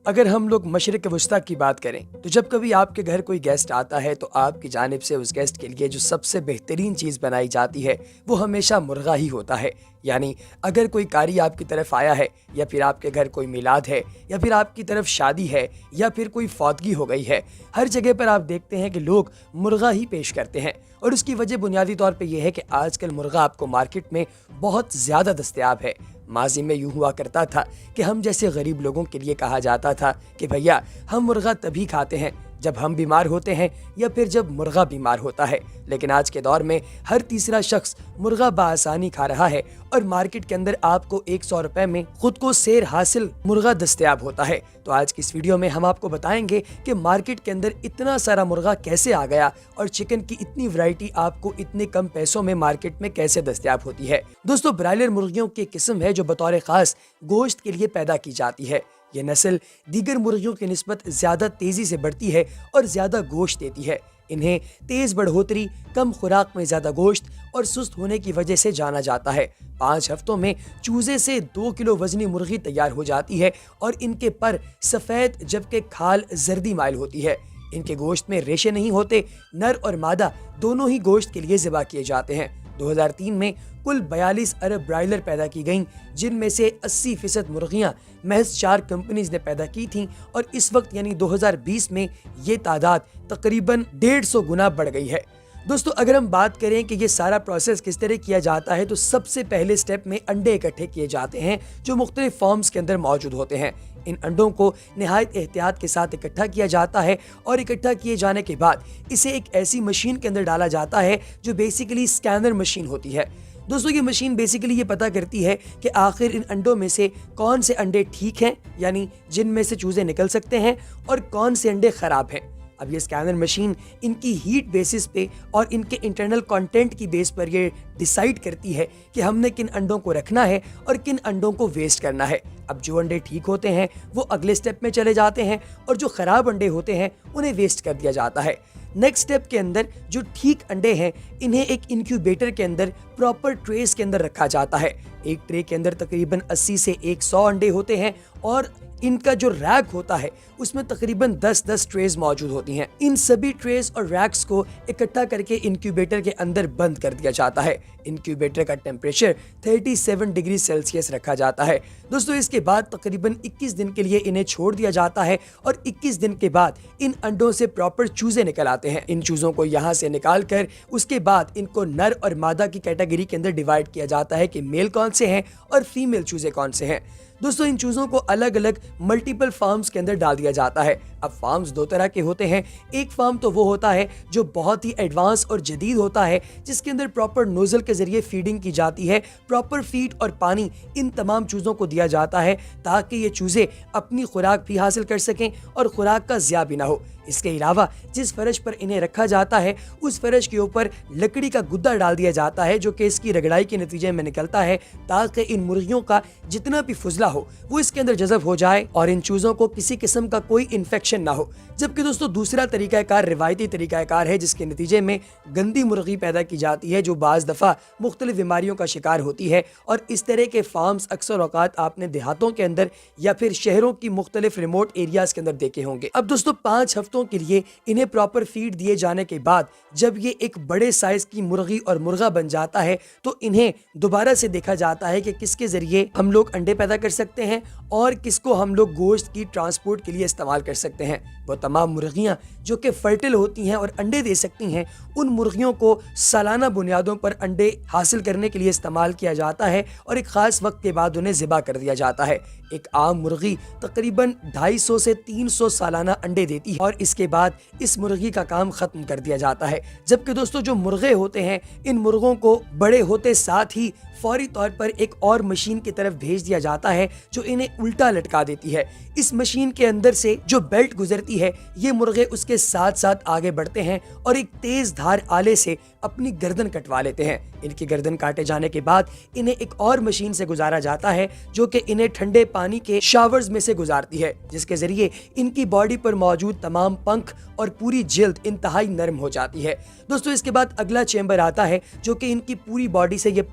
اگر ہم لوگ مشرق وسطیٰ کی بات کریں تو جب کبھی آپ کے گھر کوئی گیسٹ آتا ہے تو آپ کی جانب سے اس گیسٹ کے لیے جو سب سے بہترین چیز بنائی جاتی ہے وہ ہمیشہ مرغا ہی ہوتا ہے. یعنی اگر کوئی قاری آپ کی طرف آیا ہے یا پھر آپ کے گھر کوئی میلاد ہے یا پھر آپ کی طرف شادی ہے یا پھر کوئی فوتگی ہو گئی ہے، ہر جگہ پر آپ دیکھتے ہیں کہ لوگ مرغا ہی پیش کرتے ہیں. اور اس کی وجہ بنیادی طور پہ یہ ہے کہ آج کل مرغا آپ کو مارکیٹ میں بہت زیادہ دستیاب ہے. ماضی میں یوں ہوا کرتا تھا کہ ہم جیسے غریب لوگوں کے لیے کہا جاتا تھا کہ بھیا ہم مرغا تبھی کھاتے ہیں جب ہم بیمار ہوتے ہیں یا پھر جب مرغا بیمار ہوتا ہے. لیکن آج کے دور میں ہر تیسرا شخص مرغا بآسانی کھا رہا ہے اور مارکیٹ کے اندر آپ کو 100 روپے میں خود کو سیر حاصل مرغا دستیاب ہوتا ہے. تو آج کی اس ویڈیو میں ہم آپ کو بتائیں گے کہ مارکیٹ کے اندر اتنا سارا مرغا کیسے آ گیا اور چکن کی اتنی ورائٹی آپ کو اتنے کم پیسوں میں مارکیٹ میں کیسے دستیاب ہوتی ہے. دوستو، برائلر مرغیوں کی قسم ہے جو بطور خاص گوشت کے لیے پیدا کی جاتی ہے. یہ نسل دیگر مرغیوں کی نسبت زیادہ تیزی سے بڑھتی ہے اور زیادہ گوشت دیتی ہے. انہیں تیز بڑھوتری، کم خوراک میں زیادہ گوشت اور سست ہونے کی وجہ سے جانا جاتا ہے. 5 ہفتوں میں چوزے سے 2 کلو وزنی مرغی تیار ہو جاتی ہے اور ان کے پر سفید جبکہ کھال زردی مائل ہوتی ہے. ان کے گوشت میں ریشے نہیں ہوتے. نر اور مادہ دونوں ہی گوشت کے لیے ذبح کیے جاتے ہیں. 2003 میں کل 42 ارب برائلر پیدا کی گئیں، جن میں سے 80% مرغیاں محض 4 کمپنیز نے پیدا کی تھیں اور اس وقت یعنی 2020 میں یہ تعداد تقریباً 150 گنا بڑھ گئی ہے. دوستو، اگر ہم بات کریں کہ یہ سارا پروسیس کس طرح کیا جاتا ہے تو سب سے پہلے سٹیپ میں انڈے اکٹھے کیے جاتے ہیں جو مختلف فارمز کے اندر موجود ہوتے ہیں. ان انڈوں کو نہایت احتیاط کے ساتھ اکٹھا کیا جاتا ہے اور اکٹھا کیے جانے کے بعد اسے ایک ایسی مشین کے اندر ڈالا جاتا ہے جو بیسیکلی سکینر مشین ہوتی ہے. دوستو، یہ مشین بیسیکلی یہ پتہ کرتی ہے کہ آخر ان انڈوں میں سے کون سے انڈے ٹھیک ہیں، یعنی جن میں سے چوزے نکل سکتے ہیں، اور کون سے انڈے خراب ہیں. اب یہ سکینر مشین ان کی ہیٹ بیسس پہ اور ان کے انٹرنل کانٹینٹ کی بیس پر یہ ڈیسائیڈ کرتی ہے کہ ہم نے کن انڈوں کو رکھنا ہے اور کن انڈوں کو ویسٹ کرنا ہے. اب جو انڈے ٹھیک ہوتے ہیں وہ اگلے سٹیپ میں چلے جاتے ہیں اور جو خراب انڈے ہوتے ہیں انہیں ویسٹ کر دیا جاتا ہے. نیکسٹ سٹیپ کے اندر جو ٹھیک انڈے ہیں انہیں ایک انکیوبیٹر کے اندر پراپر ٹریز کے اندر رکھا جاتا ہے. ایک ٹرے کے اندر تقریباً 80 سے 100 انڈے ہوتے ہیں اور ان کا جو ریک ہوتا ہے اس میں تقریباً 10 ٹریز موجود ہوتی ہیں. ان سبھی ٹریز اور ریکس کو اکٹھا کر کے انکیوبیٹر کے اندر بند کر دیا جاتا ہے. انکیوبیٹر کا ٹیمپریچر 37 ڈگری سیلسیس رکھا جاتا ہے. دوستو، اس کے بعد تقریباً 21 دن کے لیے انہیں چھوڑ دیا جاتا ہے اور 21 دن کے بعد ان انڈوں سے پراپر چوزے نکل آتے ہیں. ان چوزوں کو یہاں سے نکال کر اس کے بعد ان کو نر اور مادہ کی کیٹیگری کے اندر ڈیوائیڈ کیا جاتا ہے کہ میل کون سے ہیں اور فیمیل چوزے کون سے ہیں. دوستو، ان چوزوں کو الگ الگ ملٹیپل فارمز کے اندر ڈال دیا جاتا ہے. اب فارمز 2 طرح کے ہوتے ہیں. ایک فارم تو وہ ہوتا ہے جو بہت ہی ایڈوانس اور جدید ہوتا ہے، جس کے اندر پراپر نوزل کے ذریعے فیڈنگ کی جاتی ہے. پراپر فیڈ اور پانی ان تمام چوزوں کو دیا جاتا ہے تاکہ یہ چوزے اپنی خوراک بھی حاصل کر سکیں اور خوراک کا ضیاع بھی نہ ہو. اس کے علاوہ جس فرش پر انہیں رکھا جاتا ہے اس فرش کے اوپر لکڑی کا گدا ڈال دیا جاتا ہے جو کہ اس کی رگڑائی کے نتیجے میں نکلتا ہے تاکہ ان مرغیوں کا جتنا بھی فضلہ ہو وہ اس کے اندر جذب ہو جائے اور ان چوزوں کو کسی قسم کا کوئی انفیکشن نہ ہو. جبکہ دوستو، دوسرا طریقہ کار روایتی طریقہ کار ہے جس کے نتیجے میں گندی مرغی پیدا کی جاتی ہے جو بعض دفعہ مختلف بیماریوں کا شکار ہوتی ہے. اور اس طرح کے فارمز اکثر اوقات آپ نے دیہاتوں کے اندر یا پھر شہروں کی مختلف ریموٹ ایریاز کے اندر دیکھے ہوں گے. اب دوستو، 5 ہفتوں کے لیے انہیں پراپر فیڈ دیے جانے کے بعد جب یہ ایک بڑے سائز کی مرغی اور مرغا بن جاتا ہے تو انہیں دوبارہ سے دیکھا جاتا ہے کہ کس کے ذریعے ہم لوگ انڈے پیدا کر سکتے ہیں اور کس کو ہم لوگ گوشت کی ٹرانسپورٹ کے لیے استعمال کر سکتے ہیں. وہ تمام مرغیاں جو کہ فرٹل ہوتی ہیں اور انڈے دے سکتی ہیں ان مرغیوں کو سالانہ بنیادوں پر انڈے حاصل کرنے کے لیے استعمال کیا جاتا ہے اور ایک خاص وقت کے بعد انہیں ذبح کر دیا جاتا ہے. ایک عام مرغی تقریباً 250 سے 300 سالانہ انڈے دیتی ہے اور اس کے بعد اس مرغی کا کام ختم کر دیا جاتا ہے. جبکہ دوستو، جو مرغے ہوتے ہیں ان مرغوں کو بڑے ہوتے ساتھ ہی فوری طور پر ایک اور مشین کی طرف بھیج دیا جاتا ہے جو انہیں الٹا لٹکا دیتی ہے. اس مشین کے اندر سے جو بیلٹ گزرتی ہے یہ مرغے اس کے ساتھ ساتھ آگے بڑھتے ہیں اور ایک تیز دھار آلے سے اپنی گردن کٹوا لیتے ہیں. ان کی گردن کاٹے جانے کے بعد انہیں ایک اور مشین سے گزارا جاتا ہے جو کہ انہیں ٹھنڈے پانی کے شاورز میں سے گزارتی ہے جس کے ذریعے ان کی باڈی پر موجود تمام پنکھ اور پوری جلد انتہائی نرم ہو جاتی ہے. دوستو، اس کے بعد اگلا چیمبر آتا ہے جو کہ ان کی پوری باڈی سے یہ